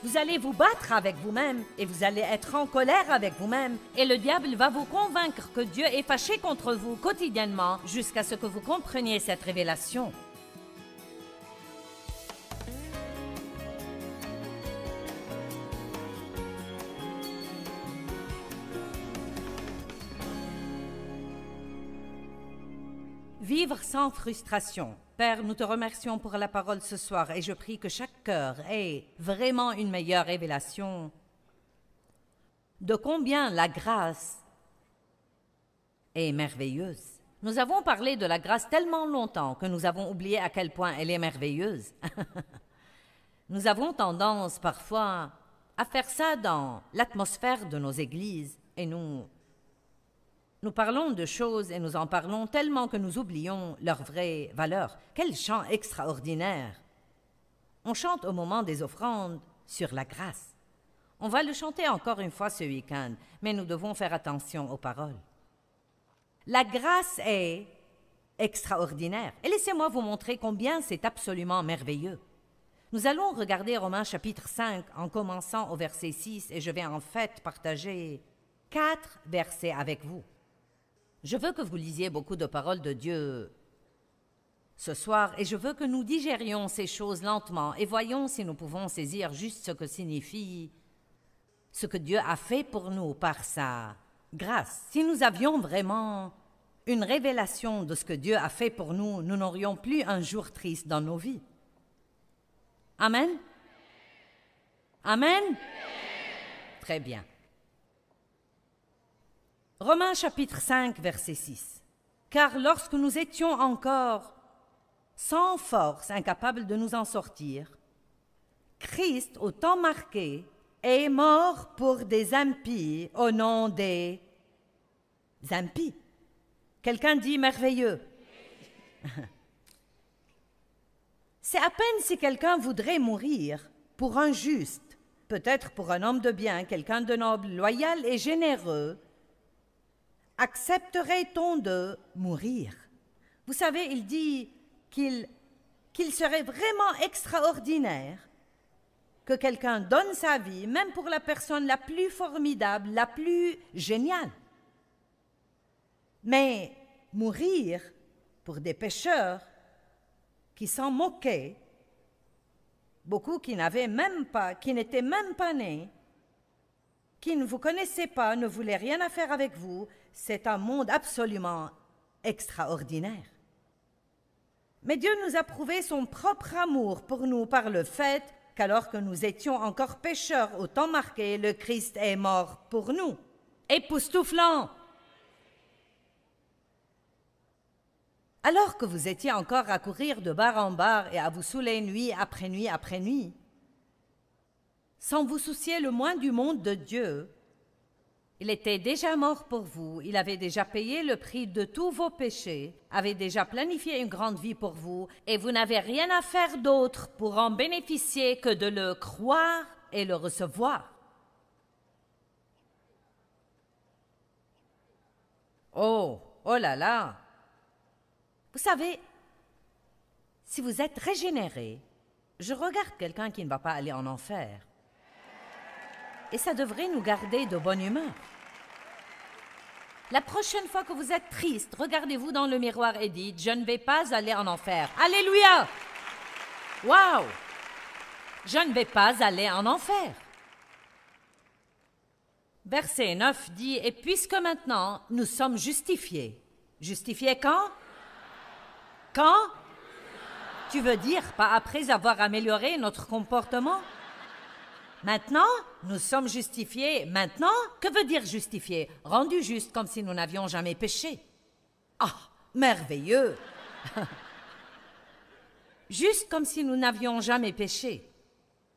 Vous allez vous battre avec vous-même et vous allez être en colère avec vous-même. Et le diable va vous convaincre que Dieu est fâché contre vous quotidiennement jusqu'à ce que vous compreniez cette révélation. Vivre sans frustration. Père, nous te remercions pour la parole ce soir et je prie que chaque cœur ait vraiment une meilleure révélation de combien la grâce est merveilleuse. Nous avons parlé de la grâce tellement longtemps que nous avons oublié à quel point elle est merveilleuse. Nous avons tendance parfois à faire ça dans l'atmosphère de nos églises et nous parlons de choses et nous en parlons tellement que nous oublions leur vraie valeur. Quel chant extraordinaire! On chante au moment des offrandes sur la grâce. On va le chanter encore une fois ce week-end, mais nous devons faire attention aux paroles. La grâce est extraordinaire. Et laissez-moi vous montrer combien c'est absolument merveilleux. Nous allons regarder Romains chapitre 5 en commençant au verset 6 et je vais en fait partager 4 versets avec vous. Je veux que vous lisiez beaucoup de paroles de Dieu ce soir et je veux que nous digérions ces choses lentement et voyons si nous pouvons saisir juste ce que signifie ce que Dieu a fait pour nous par sa grâce. Si nous avions vraiment une révélation de ce que Dieu a fait pour nous, nous n'aurions plus un jour triste dans nos vies. Amen? Amen? Très bien. Romains chapitre 5, verset 6. « Car lorsque nous étions encore sans force, incapables de nous en sortir, Christ, au temps marqué, est mort pour des impies au nom des impies. » Quelqu'un dit merveilleux. C'est à peine si quelqu'un voudrait mourir pour un juste, peut-être pour un homme de bien, quelqu'un de noble, loyal et généreux, accepterait-on de mourir? Vous savez, il dit qu'il serait vraiment extraordinaire que quelqu'un donne sa vie, même pour la personne la plus formidable, la plus géniale. Mais mourir pour des pécheurs qui s'en moquaient, beaucoup qui n'étaient même pas nés, qui ne vous connaissaient pas, ne voulaient rien à faire avec vous, c'est un monde absolument extraordinaire. Mais Dieu nous a prouvé son propre amour pour nous par le fait qu'alors que nous étions encore pécheurs au temps marqué, le Christ est mort pour nous. Époustouflant! Alors que vous étiez encore à courir de bar en bar et à vous saouler nuit après nuit après nuit, sans vous soucier le moins du monde de Dieu, il était déjà mort pour vous, il avait déjà payé le prix de tous vos péchés, avait déjà planifié une grande vie pour vous, et vous n'avez rien à faire d'autre pour en bénéficier que de le croire et le recevoir. Oh là là! Vous savez, si vous êtes régénéré, je regarde quelqu'un qui ne va pas aller en enfer. Et ça devrait nous garder de bonne humeur. La prochaine fois que vous êtes triste, regardez-vous dans le miroir et dites « Je ne vais pas aller en enfer. » Alléluia! Wow! Je ne vais pas aller en enfer. Verset 9 dit « Et puisque maintenant nous sommes justifiés. » Justifiés quand? Quand? Tu veux dire pas après avoir amélioré notre comportement? Maintenant, nous sommes justifiés. Maintenant, que veut dire justifiés? Rendus justes comme si nous n'avions jamais péché. Ah, merveilleux! Juste comme si nous n'avions jamais péché.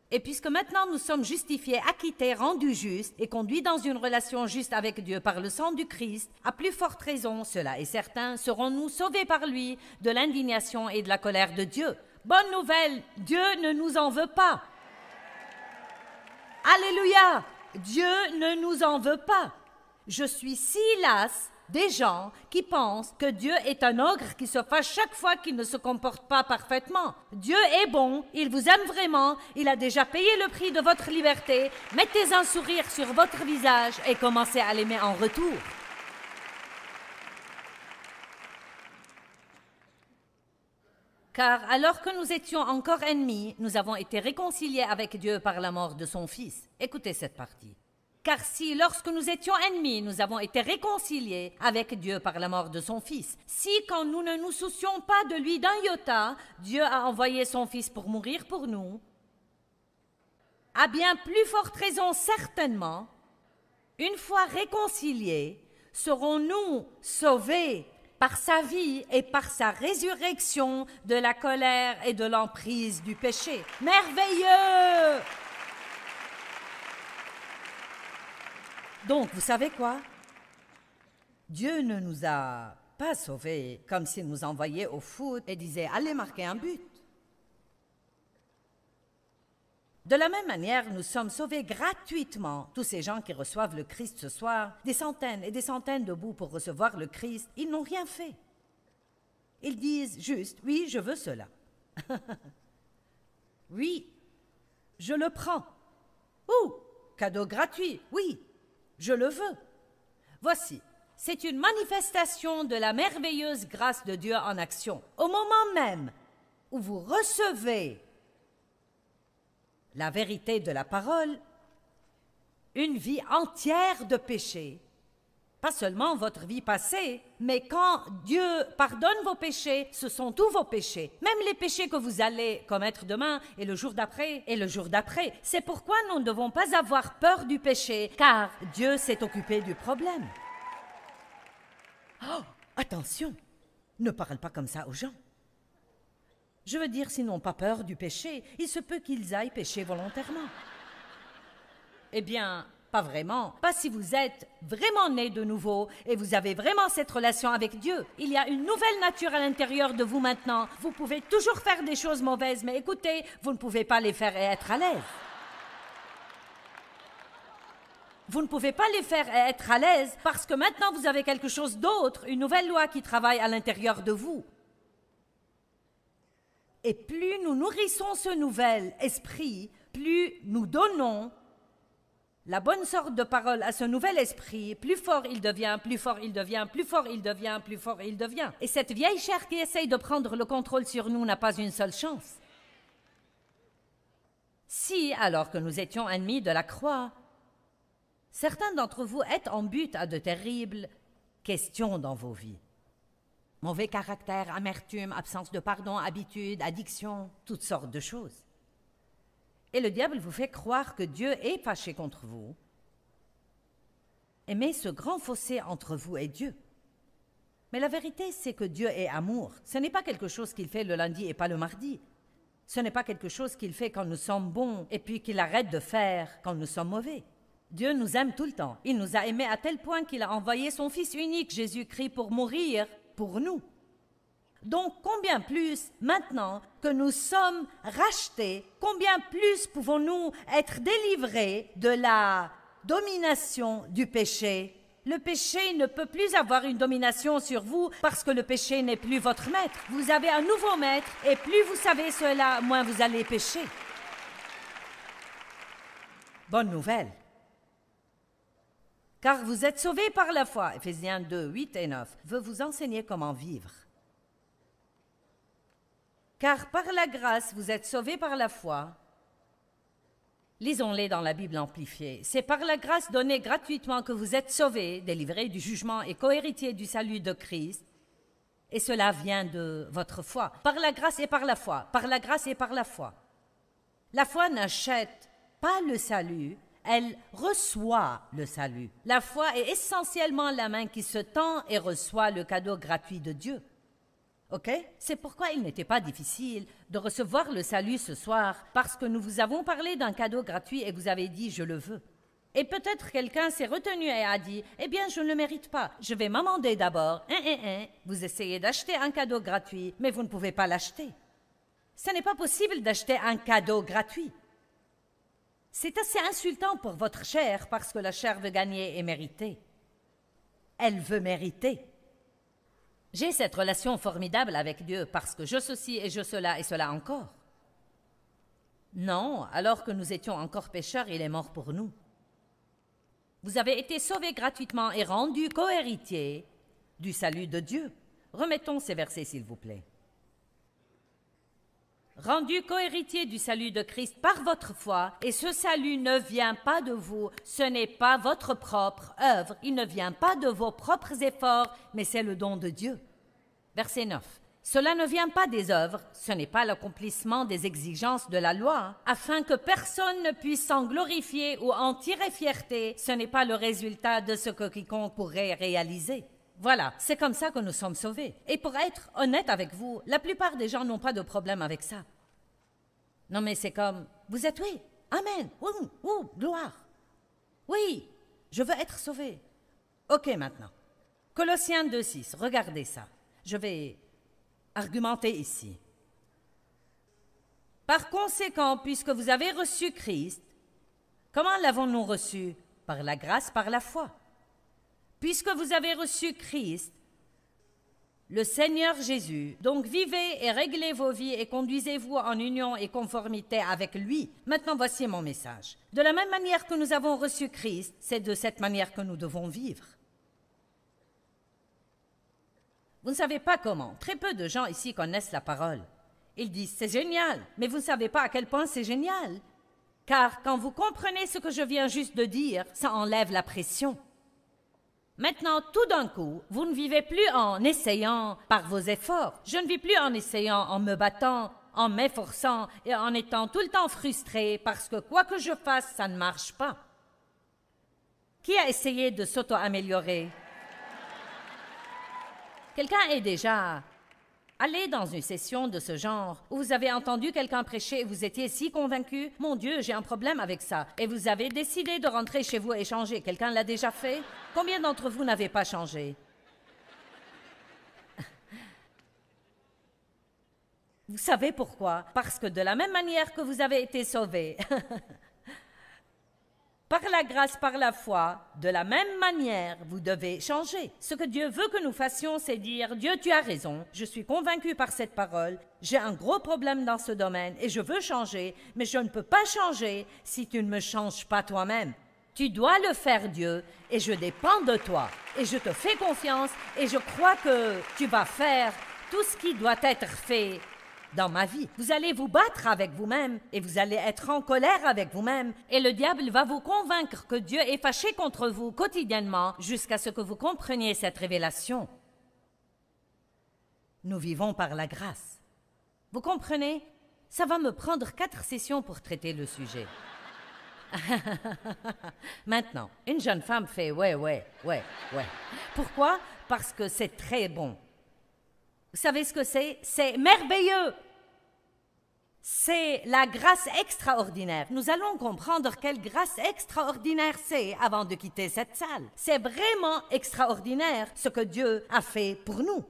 Et puisque maintenant nous sommes justifiés, acquittés, rendus justes et conduits dans une relation juste avec Dieu par le sang du Christ, à plus forte raison, cela est certain, serons-nous sauvés par lui de l'indignation et de la colère de Dieu. Bonne nouvelle, Dieu ne nous en veut pas. Alléluia! Dieu ne nous en veut pas. Je suis si lasse des gens qui pensent que Dieu est un ogre qui se fâche chaque fois qu'il ne se comporte pas parfaitement. Dieu est bon, il vous aime vraiment, il a déjà payé le prix de votre liberté. Mettez un sourire sur votre visage et commencez à l'aimer en retour. Car alors que nous étions encore ennemis, nous avons été réconciliés avec Dieu par la mort de son Fils. Écoutez cette partie. Car si, lorsque nous étions ennemis, nous avons été réconciliés avec Dieu par la mort de son Fils, si, quand nous ne nous soucions pas de lui d'un iota, Dieu a envoyé son Fils pour mourir pour nous, à bien plus forte raison certainement, une fois réconciliés, serons-nous sauvés par sa vie et par sa résurrection de la colère et de l'emprise du péché. Merveilleux! Donc, vous savez quoi? Dieu ne nous a pas sauvés comme s'il nous envoyait au foot et disait « Allez marquer un but ». De la même manière, nous sommes sauvés gratuitement. Tous ces gens qui reçoivent le Christ ce soir, des centaines et des centaines debout pour recevoir le Christ, ils n'ont rien fait. Ils disent juste « Oui, je veux cela. » Oui, je le prends. Ou cadeau gratuit, oui, je le veux. Voici, c'est une manifestation de la merveilleuse grâce de Dieu en action. Au moment même où vous recevez la vérité de la parole, une vie entière de péché, pas seulement votre vie passée, mais quand Dieu pardonne vos péchés, ce sont tous vos péchés, même les péchés que vous allez commettre demain et le jour d'après et le jour d'après. C'est pourquoi nous ne devons pas avoir peur du péché, car Dieu s'est occupé du problème. Oh, attention, ne parle pas comme ça aux gens. Je veux dire, s'ils n'ont pas peur du péché, il se peut qu'ils aillent pécher volontairement. Eh bien, pas vraiment. Pas si vous êtes vraiment né de nouveau et vous avez vraiment cette relation avec Dieu. Il y a une nouvelle nature à l'intérieur de vous maintenant. Vous pouvez toujours faire des choses mauvaises, mais écoutez, vous ne pouvez pas les faire et être à l'aise. Vous ne pouvez pas les faire et être à l'aise parce que maintenant vous avez quelque chose d'autre, une nouvelle loi qui travaille à l'intérieur de vous. Et plus nous nourrissons ce nouvel esprit, plus nous donnons la bonne sorte de parole à ce nouvel esprit, plus fort il devient, plus fort il devient, plus fort il devient, plus fort il devient. Et cette vieille chair qui essaye de prendre le contrôle sur nous n'a pas une seule chance. Si, alors que nous étions ennemis de la croix, certains d'entre vous êtes en but à de terribles questions dans vos vies. Mauvais caractère, amertume, absence de pardon, habitude, addiction, toutes sortes de choses. Et le diable vous fait croire que Dieu est fâché contre vous et met ce grand fossé entre vous et Dieu. Mais la vérité, c'est que Dieu est amour. Ce n'est pas quelque chose qu'il fait le lundi et pas le mardi. Ce n'est pas quelque chose qu'il fait quand nous sommes bons et puis qu'il arrête de faire quand nous sommes mauvais. Dieu nous aime tout le temps. Il nous a aimés à tel point qu'il a envoyé son Fils unique, Jésus-Christ, pour mourir pour nous. Donc, combien plus, maintenant que nous sommes rachetés, combien plus pouvons-nous être délivrés de la domination du péché? Le péché ne peut plus avoir une domination sur vous parce que le péché n'est plus votre maître. Vous avez un nouveau maître et plus vous savez cela, moins vous allez pécher. Bonne nouvelle. Car vous êtes sauvés par la foi. Éphésiens 2, 8 et 9 veut vous enseigner comment vivre. Car par la grâce, vous êtes sauvés par la foi. Lisons-les dans la Bible amplifiée. C'est par la grâce donnée gratuitement que vous êtes sauvés, délivrés du jugement et cohéritiers du salut de Christ. Et cela vient de votre foi. Par la grâce et par la foi. Par la grâce et par la foi. La foi n'achète pas le salut, elle reçoit le salut. La foi est essentiellement la main qui se tend et reçoit le cadeau gratuit de Dieu. Ok? C'est pourquoi il n'était pas difficile de recevoir le salut ce soir, parce que nous vous avons parlé d'un cadeau gratuit et vous avez dit « je le veux ». Et peut-être quelqu'un s'est retenu et a dit « eh bien, je ne le mérite pas, je vais m'amender d'abord ». Vous essayez d'acheter un cadeau gratuit, mais vous ne pouvez pas l'acheter. Ce n'est pas possible d'acheter un cadeau gratuit. C'est assez insultant pour votre chair parce que la chair veut gagner et mériter. elle veut mériter. J'ai cette relation formidable avec Dieu parce que je ceci et je cela et cela encore. Non, alors que nous étions encore pécheurs, il est mort pour nous. Vous avez été sauvés gratuitement et rendus co-héritiers du salut de Dieu. Remettons ces versets, s'il vous plaît. Rendu co-héritier du salut de Christ par votre foi, et ce salut ne vient pas de vous, ce n'est pas votre propre œuvre, il ne vient pas de vos propres efforts, mais c'est le don de Dieu. Verset 9. Cela ne vient pas des œuvres, ce n'est pas l'accomplissement des exigences de la loi, afin que personne ne puisse s'en glorifier ou en tirer fierté, ce n'est pas le résultat de ce que quiconque pourrait réaliser. Voilà, c'est comme ça que nous sommes sauvés. Et pour être honnête avec vous, la plupart des gens n'ont pas de problème avec ça. Non mais c'est comme, vous êtes oui, amen, gloire. Oui, je veux être sauvé. Ok maintenant. Colossiens 2,6, regardez ça. Je vais argumenter ici. Par conséquent, puisque vous avez reçu Christ, comment l'avons-nous reçu? Par la grâce, par la foi. Puisque vous avez reçu Christ, le Seigneur Jésus, donc vivez et réglez vos vies et conduisez-vous en union et conformité avec lui. Maintenant, voici mon message. De la même manière que nous avons reçu Christ, c'est de cette manière que nous devons vivre. Vous ne savez pas comment. Très peu de gens ici connaissent la parole. Ils disent « c'est génial », mais vous ne savez pas à quel point c'est génial. Car quand vous comprenez ce que je viens juste de dire, ça enlève la pression. Maintenant, tout d'un coup, vous ne vivez plus en essayant par vos efforts. Je ne vis plus en essayant, en me battant, en m'efforçant et en étant tout le temps frustré parce que quoi que je fasse, ça ne marche pas. Qui a essayé de s'auto-améliorer? Quelqu'un est déjà allé dans une session de ce genre où vous avez entendu quelqu'un prêcher et vous étiez si convaincu, « Mon Dieu, j'ai un problème avec ça » et vous avez décidé de rentrer chez vous et changer. Quelqu'un l'a déjà fait? Combien d'entre vous n'avez pas changé? Vous savez pourquoi? Parce que de la même manière que vous avez été sauvés, par la grâce, par la foi, de la même manière, vous devez changer. Ce que Dieu veut que nous fassions, c'est dire « Dieu, tu as raison, je suis convaincu par cette parole, j'ai un gros problème dans ce domaine et je veux changer, mais je ne peux pas changer si tu ne me changes pas toi-même. Tu dois le faire, Dieu, et je dépends de toi. Et je te fais confiance et je crois que tu vas faire tout ce qui doit être fait dans ma vie. Vous allez vous battre avec vous-même et vous allez être en colère avec vous-même et le diable va vous convaincre que Dieu est fâché contre vous quotidiennement jusqu'à ce que vous compreniez cette révélation. Nous vivons par la grâce. Vous comprenez? Ça va me prendre 4 sessions pour traiter le sujet. Maintenant, une jeune femme fait « ouais. » Pourquoi? Parce que c'est très bon. Vous savez ce que c'est? C'est merveilleux. C'est la grâce extraordinaire. Nous allons comprendre quelle grâce extraordinaire c'est avant de quitter cette salle. C'est vraiment extraordinaire ce que Dieu a fait pour nous.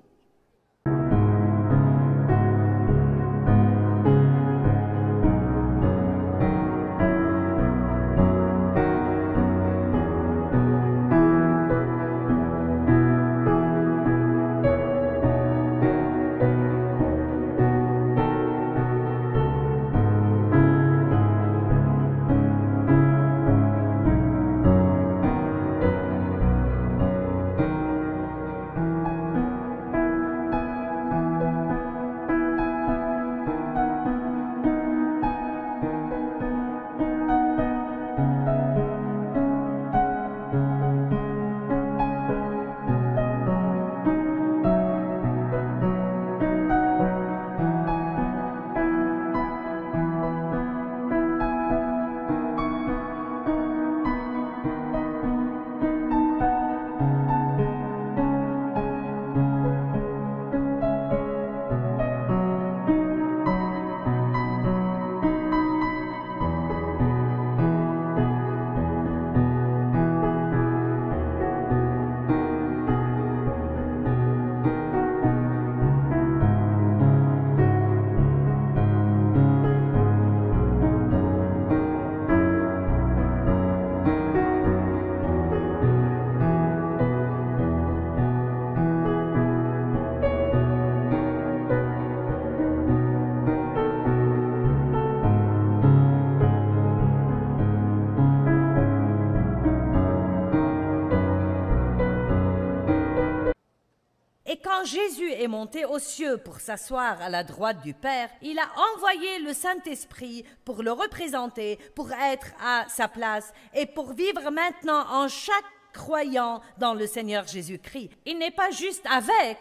quand Jésus est monté aux cieux pour s'asseoir à la droite du Père, il a envoyé le Saint-Esprit pour le représenter, pour être à sa place et pour vivre maintenant en chaque croyant dans le Seigneur Jésus-Christ. Il n'est pas juste avec,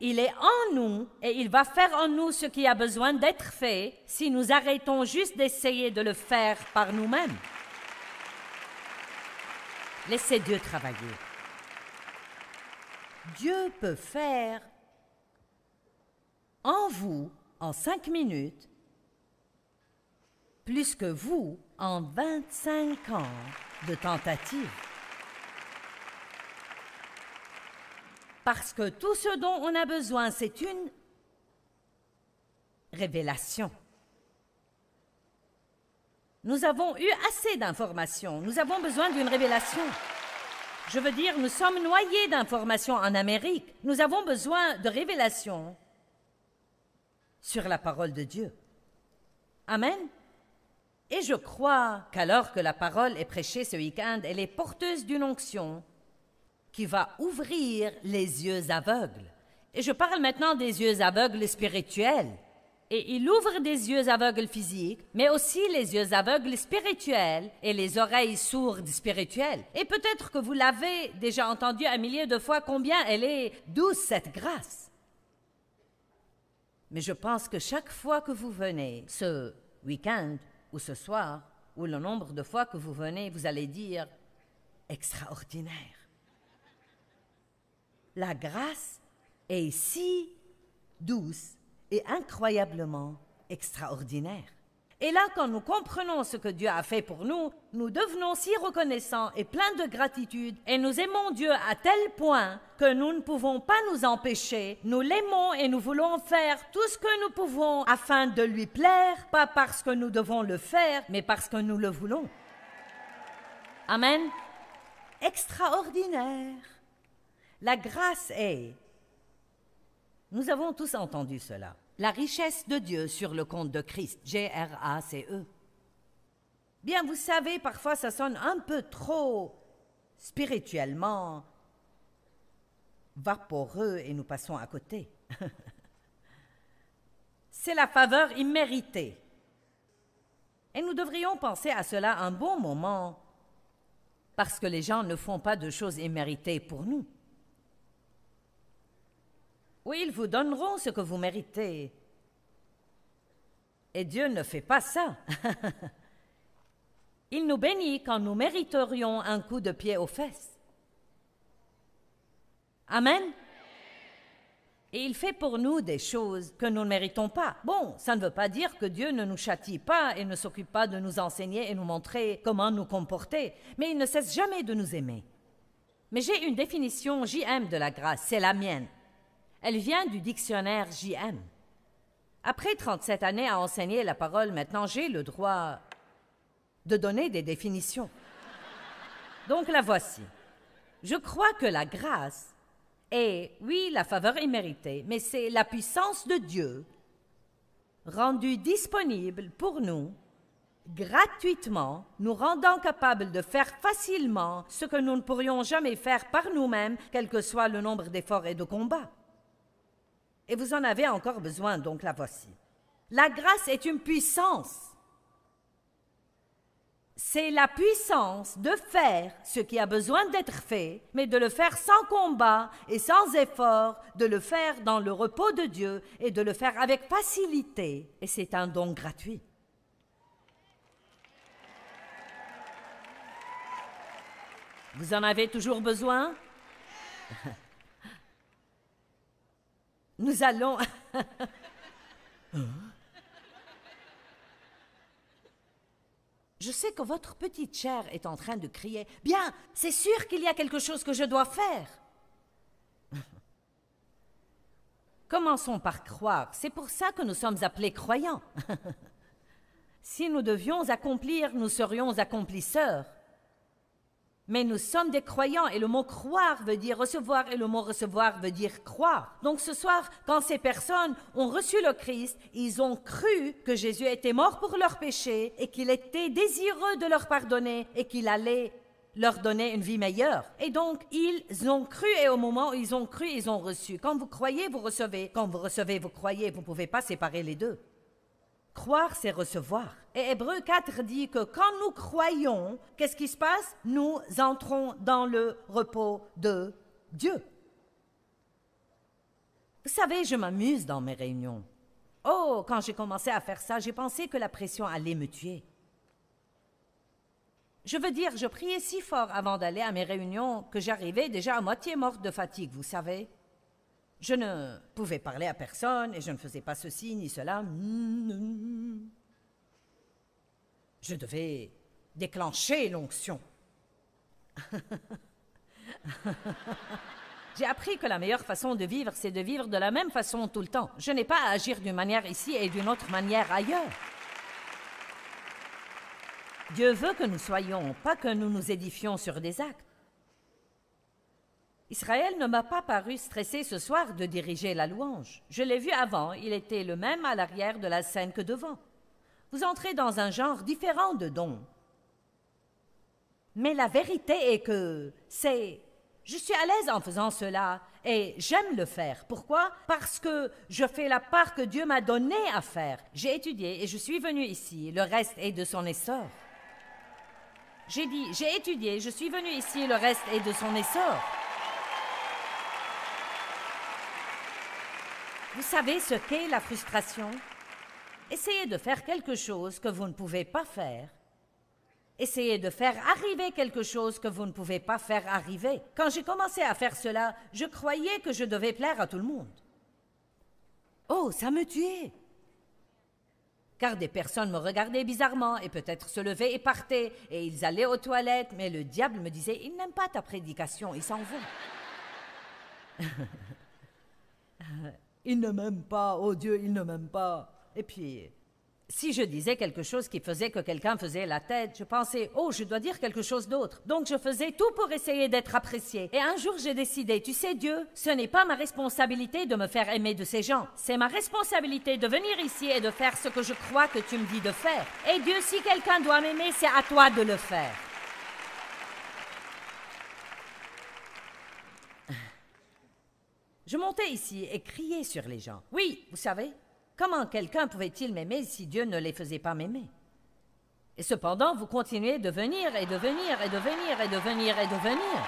il est en nous et il va faire en nous ce qui a besoin d'être fait si nous arrêtons juste d'essayer de le faire par nous-mêmes. Laissez Dieu travailler. Dieu peut faire en vous, en 5 minutes, plus que vous en 25 ans de tentative. Parce que tout ce dont on a besoin, c'est une révélation. Nous avons eu assez d'informations. Nous avons besoin d'une révélation. Je veux dire, nous sommes noyés d'informations en Amérique. Nous avons besoin de révélations sur la parole de Dieu. Amen. Et je crois qu'alors que la parole est prêchée ce week-end, elle est porteuse d'une onction qui va ouvrir les yeux aveugles. Et je parle maintenant des yeux aveugles spirituels. Et il ouvre des yeux aveugles physiques, mais aussi les yeux aveugles spirituels et les oreilles sourdes spirituelles. Et peut-être que vous l'avez déjà entendu un millier de fois combien elle est douce, cette grâce. Mais je pense que chaque fois que vous venez, ce week-end ou ce soir, ou le nombre de fois que vous venez, vous allez dire « extraordinaire ». La grâce est si douce et incroyablement extraordinaire. Et là, quand nous comprenons ce que Dieu a fait pour nous, nous devenons si reconnaissants et pleins de gratitude, et nous aimons Dieu à tel point que nous ne pouvons pas nous empêcher. Nous l'aimons et nous voulons faire tout ce que nous pouvons afin de lui plaire, pas parce que nous devons le faire, mais parce que nous le voulons. Amen. Extraordinaire. La grâce est, nous avons tous entendu cela, la richesse de Dieu sur le compte de Christ, G-R-A-C-E. Bien, vous savez, parfois ça sonne un peu trop spirituellement vaporeux et nous passons à côté. C'est la faveur imméritée. Et nous devrions penser à cela un bon moment parce que les gens ne font pas de choses imméritées pour nous. Oui, ils vous donneront ce que vous méritez. Et Dieu ne fait pas ça. Il nous bénit quand nous mériterions un coup de pied aux fesses. Amen. Et il fait pour nous des choses que nous ne méritons pas. Bon, ça ne veut pas dire que Dieu ne nous châtie pas et ne s'occupe pas de nous enseigner et nous montrer comment nous comporter, mais il ne cesse jamais de nous aimer. Mais j'ai une définition JM de la grâce, c'est la mienne. Elle vient du dictionnaire JM. Après 37 années à enseigner la parole, maintenant j'ai le droit de donner des définitions. Donc la voici. Je crois que la grâce est, oui, la faveur imméritée, mais c'est la puissance de Dieu rendue disponible pour nous, gratuitement, nous rendant capables de faire facilement ce que nous ne pourrions jamais faire par nous-mêmes, quel que soit le nombre d'efforts et de combats. Et vous en avez encore besoin, donc la voici. La grâce est une puissance. C'est la puissance de faire ce qui a besoin d'être fait, mais de le faire sans combat et sans effort, de le faire dans le repos de Dieu et de le faire avec facilité. Et c'est un don gratuit. Vous en avez toujours besoin? Nous allons... Je sais que votre petite chair est en train de crier. Bien, c'est sûr qu'il y a quelque chose que je dois faire. Commençons par croire. C'est pour ça que nous sommes appelés croyants. Si nous devions accomplir, nous serions accomplisseurs. Mais nous sommes des croyants et le mot croire veut dire recevoir et le mot recevoir veut dire croire. Donc ce soir, quand ces personnes ont reçu le Christ, ils ont cru que Jésus était mort pour leurs péchés et qu'il était désireux de leur pardonner et qu'il allait leur donner une vie meilleure. Et donc, ils ont cru, et au moment où ils ont cru, ils ont reçu. Quand vous croyez, vous recevez. Quand vous recevez, vous croyez. Vous ne pouvez pas séparer les deux. Croire, c'est recevoir. Et Hébreux 4 dit que quand nous croyons, qu'est-ce qui se passe? Nous entrons dans le repos de Dieu. Vous savez, je m'amuse dans mes réunions. Oh, quand j'ai commencé à faire ça, j'ai pensé que la pression allait me tuer. Je veux dire, je priais si fort avant d'aller à mes réunions que j'arrivais déjà à moitié morte de fatigue, vous savez. Je ne pouvais parler à personne et je ne faisais pas ceci ni cela. Je devais déclencher l'onction. J'ai appris que la meilleure façon de vivre, c'est de vivre de la même façon tout le temps. Je n'ai pas à agir d'une manière ici et d'une autre manière ailleurs. Dieu veut que nous soyons, pas que nous nous édifions sur des actes. Israël ne m'a pas paru stressé ce soir de diriger la louange. Je l'ai vu avant, il était le même à l'arrière de la scène que devant. Vous entrez dans un genre différent de dons. Mais la vérité est que je suis à l'aise en faisant cela et j'aime le faire. Pourquoi? Parce que je fais la part que Dieu m'a donnée à faire. J'ai étudié et je suis venu ici. Le reste est de son essor. J'ai dit, j'ai étudié, je suis venu ici, le reste est de son essor. Vous savez ce qu'est la frustration? Essayez de faire quelque chose que vous ne pouvez pas faire. Essayez de faire arriver quelque chose que vous ne pouvez pas faire arriver. Quand j'ai commencé à faire cela, je croyais que je devais plaire à tout le monde. Oh, ça me tuait! Car des personnes me regardaient bizarrement et peut-être se levaient et partaient, et ils allaient aux toilettes, mais le diable me disait « Il n'aime pas ta prédication, il s'en va. » Il ne m'aime pas, oh Dieu, il ne m'aime pas. Et puis, si je disais quelque chose qui faisait que quelqu'un faisait la tête, je pensais, oh, je dois dire quelque chose d'autre. Donc je faisais tout pour essayer d'être apprécié. Et un jour, j'ai décidé, tu sais, Dieu, ce n'est pas ma responsabilité de me faire aimer de ces gens. C'est ma responsabilité de venir ici et de faire ce que je crois que tu me dis de faire. Et Dieu, si quelqu'un doit m'aimer, c'est à toi de le faire. Je montais ici et criais sur les gens. Oui, vous savez, comment quelqu'un pouvait-il m'aimer si Dieu ne les faisait pas m'aimer? Et cependant, vous continuez de venir et de venir et de venir et de venir et de venir.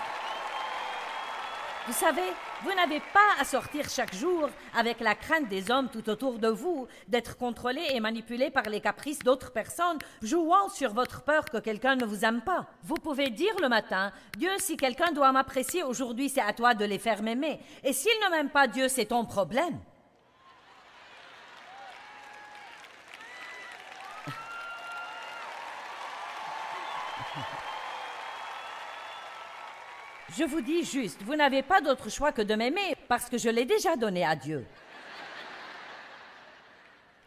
Vous savez, vous n'avez pas à sortir chaque jour avec la crainte des hommes tout autour de vous, d'être contrôlé et manipulé par les caprices d'autres personnes, jouant sur votre peur que quelqu'un ne vous aime pas. Vous pouvez dire le matin, Dieu, si quelqu'un doit m'apprécier aujourd'hui, c'est à toi de les faire m'aimer. Et s'il ne m'aime pas, Dieu, c'est ton problème. Je vous dis juste, vous n'avez pas d'autre choix que de m'aimer parce que je l'ai déjà donné à Dieu.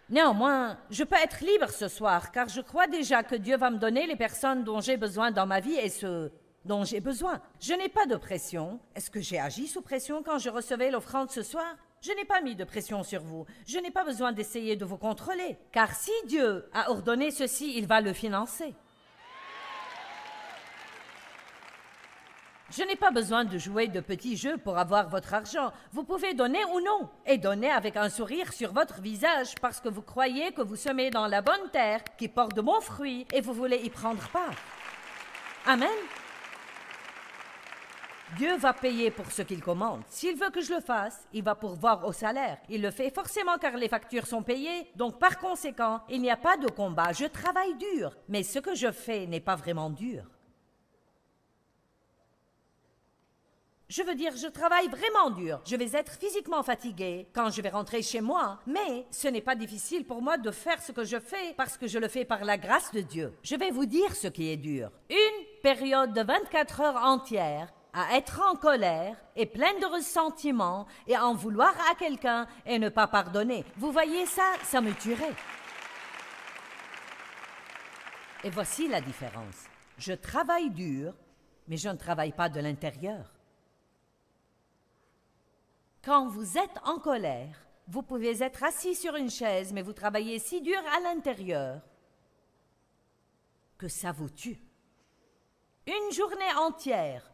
Néanmoins, je peux être libre ce soir car je crois déjà que Dieu va me donner les personnes dont j'ai besoin dans ma vie et ceux dont j'ai besoin. Je n'ai pas de pression. Est-ce que j'ai agi sous pression quand je recevais l'offrande ce soir? Je n'ai pas mis de pression sur vous. Je n'ai pas besoin d'essayer de vous contrôler. Car si Dieu a ordonné ceci, il va le financer. Je n'ai pas besoin de jouer de petits jeux pour avoir votre argent. Vous pouvez donner ou non, et donner avec un sourire sur votre visage parce que vous croyez que vous semez dans la bonne terre qui porte de bons fruits et vous voulez y prendre part. Amen. Dieu va payer pour ce qu'il commande. S'il veut que je le fasse, il va pourvoir au salaire. Il le fait forcément car les factures sont payées, donc par conséquent, il n'y a pas de combat. Je travaille dur, mais ce que je fais n'est pas vraiment dur. Je veux dire, je travaille vraiment dur. Je vais être physiquement fatiguée quand je vais rentrer chez moi, mais ce n'est pas difficile pour moi de faire ce que je fais parce que je le fais par la grâce de Dieu. Je vais vous dire ce qui est dur. Une période de 24 heures entières à être en colère et pleine de ressentiments et à en vouloir à quelqu'un et ne pas pardonner. Vous voyez ça, ça me tuerait. Et voici la différence. Je travaille dur, mais je ne travaille pas de l'intérieur. Quand vous êtes en colère, vous pouvez être assis sur une chaise, mais vous travaillez si dur à l'intérieur que ça vous tue. Une journée entière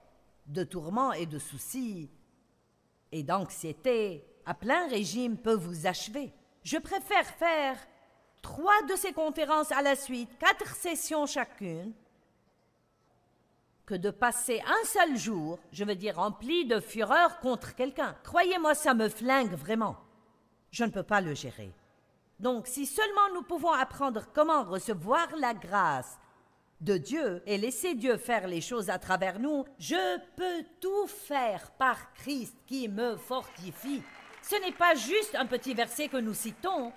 de tourments et de soucis et d'anxiété à plein régime peut vous achever. Je préfère faire 3 de ces conférences à la suite, 4 sessions chacune, que de passer un seul jour, je veux dire rempli de fureur contre quelqu'un. Croyez-moi, ça me flingue vraiment. Je ne peux pas le gérer. Donc, si seulement nous pouvons apprendre comment recevoir la grâce de Dieu et laisser Dieu faire les choses à travers nous, je peux tout faire par Christ qui me fortifie. Ce n'est pas juste un petit verset que nous citons,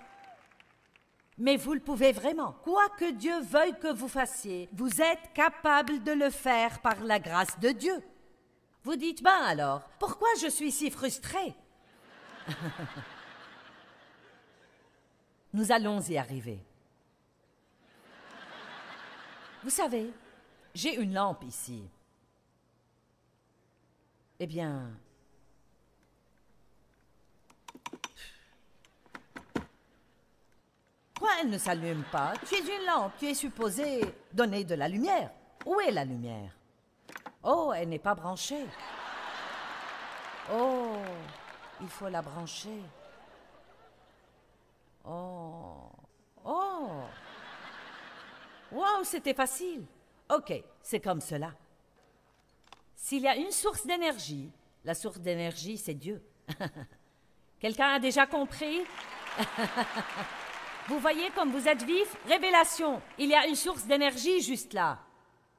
mais vous le pouvez vraiment. Quoi que Dieu veuille que vous fassiez, vous êtes capable de le faire par la grâce de Dieu. Vous dites, ben alors, pourquoi je suis si frustrée? Nous allons y arriver. Vous savez, j'ai une lampe ici. Eh bien, pourquoi elle ne s'allume pas? Tu es une lampe, tu es supposée donner de la lumière. Où est la lumière? Oh, elle n'est pas branchée. Oh, il faut la brancher. Oh, oh. Wow, c'était facile. Ok, c'est comme cela. S'il y a une source d'énergie, la source d'énergie, c'est Dieu. Quelqu'un a déjà compris? Vous voyez comme vous êtes vif? Révélation. Il y a une source d'énergie juste là.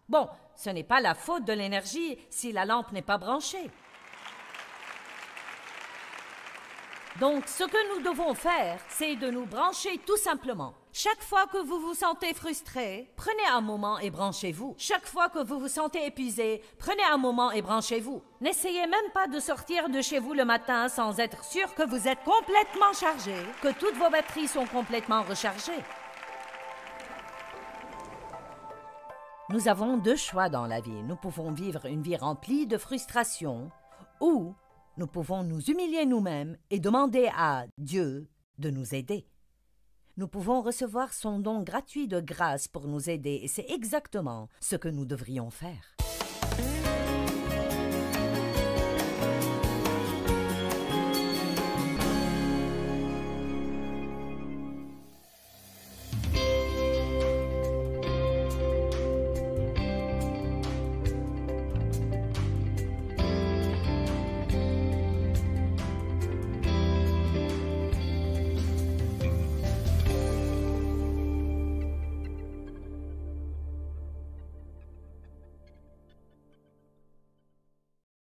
Bon, ce n'est pas la faute de l'énergie si la lampe n'est pas branchée. Donc, ce que nous devons faire, c'est de nous brancher tout simplement. Chaque fois que vous vous sentez frustré, prenez un moment et branchez-vous. Chaque fois que vous vous sentez épuisé, prenez un moment et branchez-vous. N'essayez même pas de sortir de chez vous le matin sans être sûr que vous êtes complètement chargé, que toutes vos batteries sont complètement rechargées. Nous avons 2 choix dans la vie. Nous pouvons vivre une vie remplie de frustration ou nous pouvons nous humilier nous-mêmes et demander à Dieu de nous aider. Nous pouvons recevoir son don gratuit de grâce pour nous aider et c'est exactement ce que nous devrions faire.